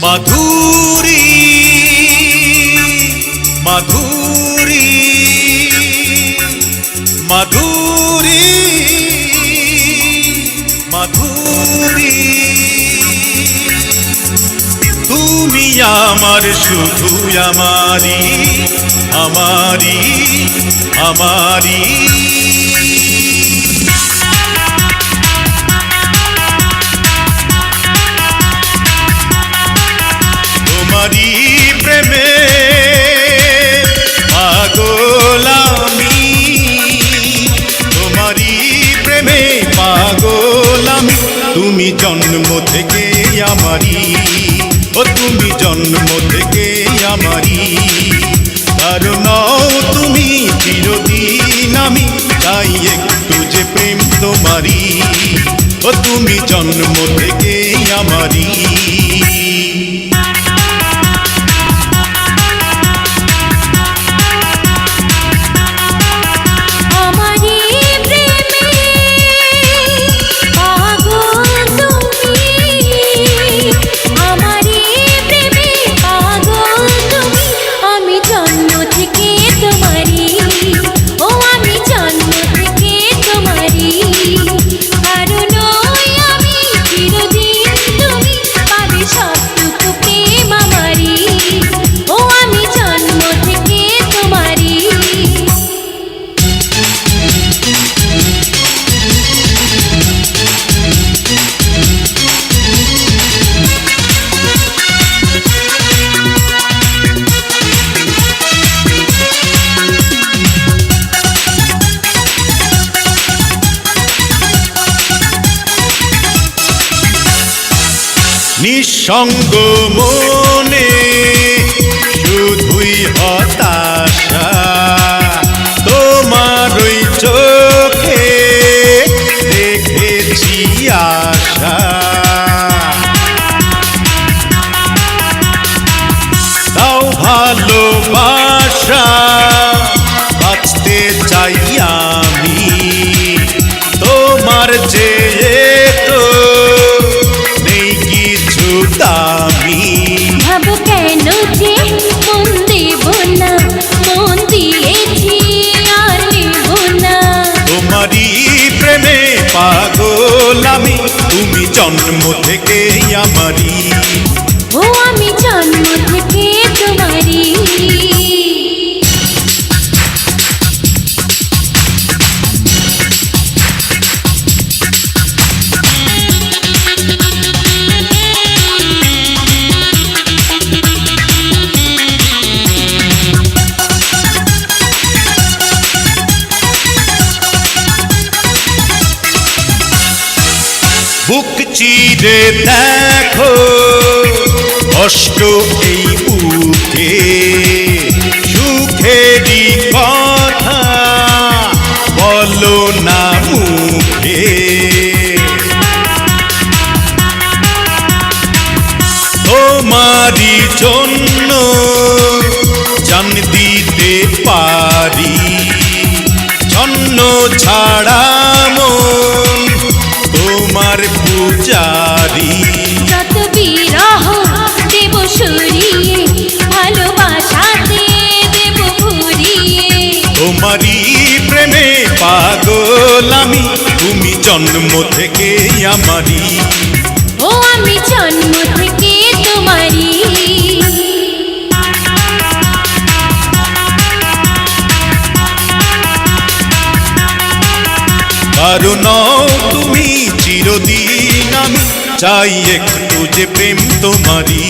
মাধুরী মাধুরী মাধুরী মাধুরী তুমি আমার শুধু আমারি আমারি আমারি তোমারি প্রেমে পাগল আমি তোমারি প্রেমে পাগল আমি তুমি জন্ম থেকে আমারি ও তুমি জন্ম থেকে আমারি কারণ তুমি চিরদিন আমি চাই একটু যে প্রেম তোমারি ও তুমি জন্ম থেকে আমারি নিঃসঙ্গ মনে শুধুই হতাশা তোমার ওই চোখে দেখেছি আশা তাও ভালোবাসা বাঁচতে চাই আমি তোমার চেয়ে ভাবো কেন যে মন দেব না মন দিয়েছি আর নেব না তোমারই প্রেমে পাগল আমি তুমি জন্ম থেকে আমারি ও আমি জন্ম থেকে তোমারি বুক চিরে দেখো কষ্ট এই বুকে সুখেরই কথা বলো না মুখে তোমারই জন্য জান দিতে পারি জন্য ছাড়া মন তোমার পূজারি যত বিরহ দেব সরিয়ে ভালোবাসাতে দেব ভরিয়ে তোমারই প্রেমে পাগল আমি তুমি জন্ম থেকে আমারি ও আমি জন্ম থেকে তোমারি কারণ তুমি চিরদিন আমি চাই একটু যে প্রেম তোমারি